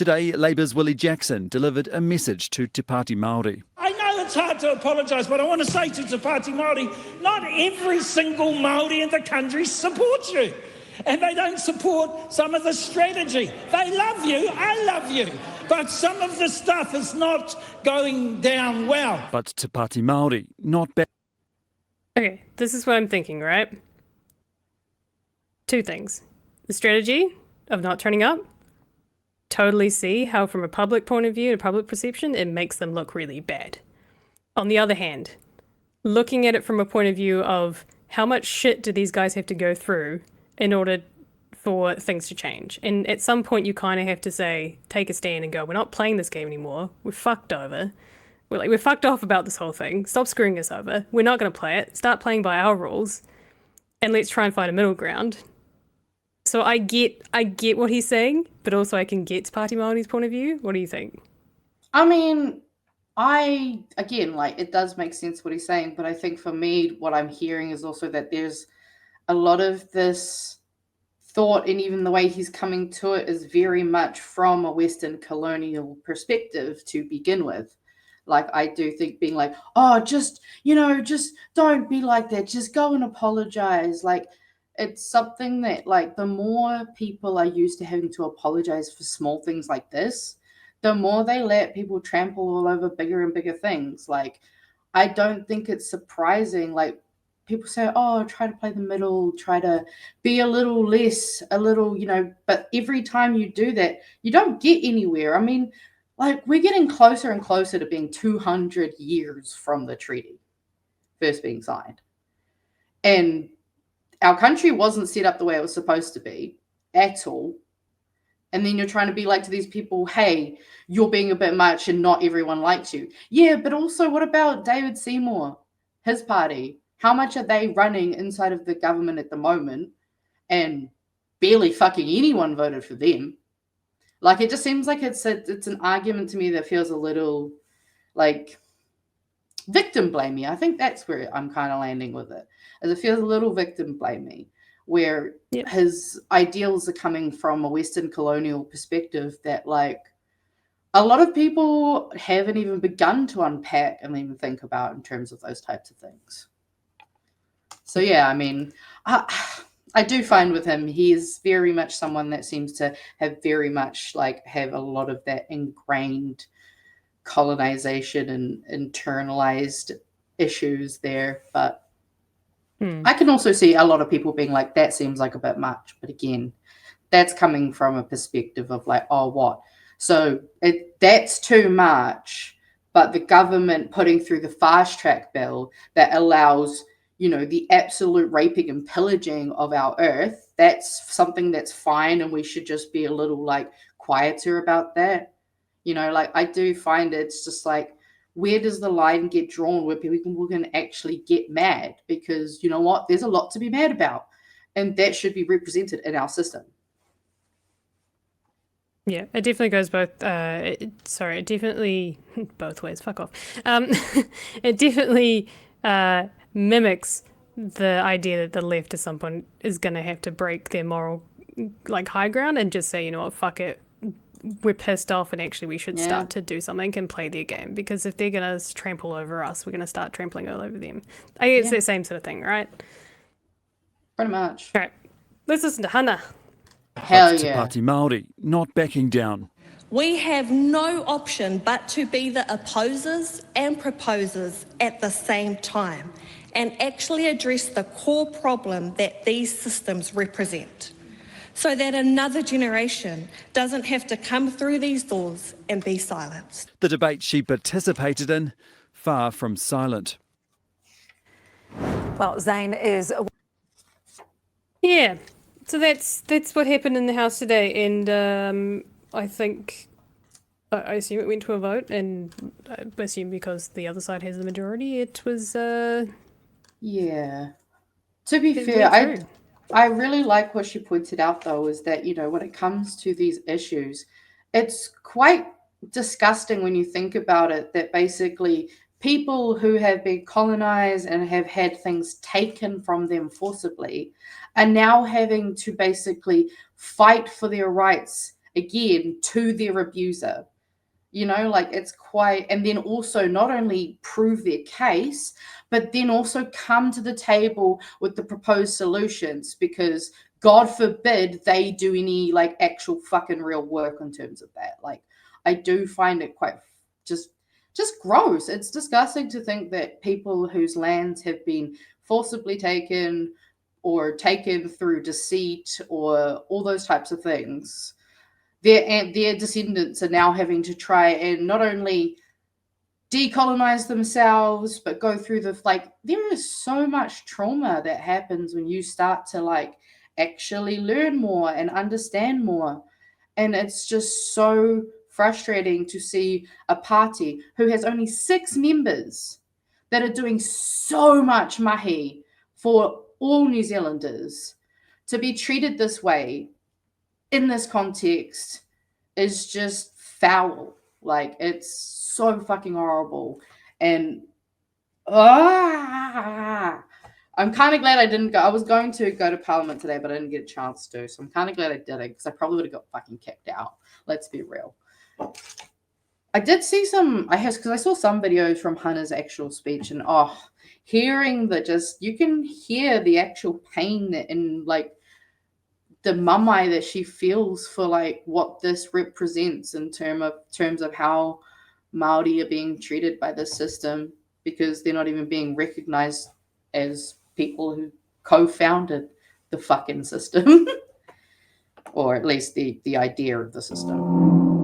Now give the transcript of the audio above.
Today, Labour's Willie Jackson delivered a message to Te Pāti Māori. I know it's hard to apologise, but I want to say to Te Pāti Māori, not every single Māori in the country supports you. And they don't support some of the strategy. They love you, I love you. But some of the stuff is not going down well. But Te Pāti Māori, not bad. Okay, this is what I'm thinking, right? Two things. The strategy of not turning up. Totally see how from a public point of view, a public perception, it makes them look really bad. On the other hand, looking at it from a point of view of how much shit do these guys have to go through in order for things to change. And at some point you kind of have to say, take a stand and go, we're not playing this game anymore. We're fucked over. We're fucked off about this whole thing. Stop screwing us over. We're not going to play it. Start playing by our rules. And let's try and find a middle ground. So I get what he's saying, but also I can get Pāti Māori's point of view. What do you think? I mean, it does make sense what he's saying, but I think for me, what I'm hearing is also that there's a lot of this thought, and even the way he's coming to it is very much from a Western colonial perspective to begin with. Like, I do think being like, oh, just don't be like that. Just go and apologize. Like, it's something that, like, the more people are used to having to apologize for small things like this, the more they let people trample all over bigger and bigger things. Like, I don't think it's surprising. Like, people say, oh, try to play the middle, try to be a little less, but every time you do that, you don't get anywhere. I mean, like, we're getting closer and closer to being 200 years from the treaty first being signed. And our country wasn't set up the way it was supposed to be at all. And then you're trying to be like to these people, hey, you're being a bit much and not everyone likes you. Yeah, but also what about David Seymour, his party? How much are they running inside of the government at the moment? And barely fucking anyone voted for them. Like, it just seems like it's an argument to me that feels a little like victim blamey. I think that's where I'm kind of landing with it. As it feels a little victim blamey, where his ideals are coming from a Western colonial perspective that, like, a lot of people haven't even begun to unpack and even think about in terms of those types of things. So, yeah, I mean, I do find with him, he is very much someone that seems to have very much, like, have a lot of that ingrained colonization and internalized issues there. But I can also see a lot of people being like, that seems like a bit much. But again, that's coming from a perspective of like, oh, what? So that's too much. But the government putting through the fast track bill that allows, the absolute raping and pillaging of our earth, that's something that's fine. And we should just be a little like quieter about that. Like, I do find it's just like, where does the line get drawn where people can actually get mad? Because you know what? There's a lot to be mad about. And that should be represented in our system. Yeah, it definitely goes both. It definitely both ways. Fuck off. It definitely mimics the idea that the left at some point is going to have to break their moral, like, high ground and just say, you know what, fuck it. We're pissed off and actually we should start to do something and play their game, because if they're going to trample over us, we're going to start trampling all over them. I guess it's the same sort of thing, right? Pretty much. All right. Let's listen to Hannah. Hell Te yeah. Pāti Māori, not backing down. We have no option but to be the opposers and proposers at the same time and actually address the core problem that these systems represent, so that another generation doesn't have to come through these doors and be silenced. The debate she participated in, far from silent. Well, Zane is... Yeah, so that's what happened in the House today, and I think, I assume it went to a vote, and I assume because the other side has the majority, it was... Yeah. To be fair, I really like what she pointed out, though, is that, when it comes to these issues, it's quite disgusting when you think about it, that basically people who have been colonized and have had things taken from them forcibly are now having to basically fight for their rights again to their abuser. You know, like it's quite, and then also not only prove their case, but then also come to the table with the proposed solutions, because God forbid they do any like actual fucking real work in terms of that. Like, I do find it quite just gross. It's disgusting to think that people whose lands have been forcibly taken or taken through deceit or all those types of things, their descendants are now having to try and not only decolonize themselves, but go through the, like, there is so much trauma that happens when you start to like actually learn more and understand more. And it's just so frustrating to see a party who has only 6 members that are doing so much mahi for all New Zealanders to be treated this way in this context is just foul. Like, it's so fucking horrible. And I'm kind of glad I didn't go. I was going to go to Parliament today, but I didn't get a chance to. So I'm kind of glad I didn't, because I probably would have got fucking kicked out. Let's be real. I did see because I saw some videos from Hannah's actual speech, and hearing you can hear the actual pain in like the mamai that she feels for like what this represents in terms of how Māori are being treated by this system, because they're not even being recognized as people who co-founded the fucking system, or at least the idea of the system.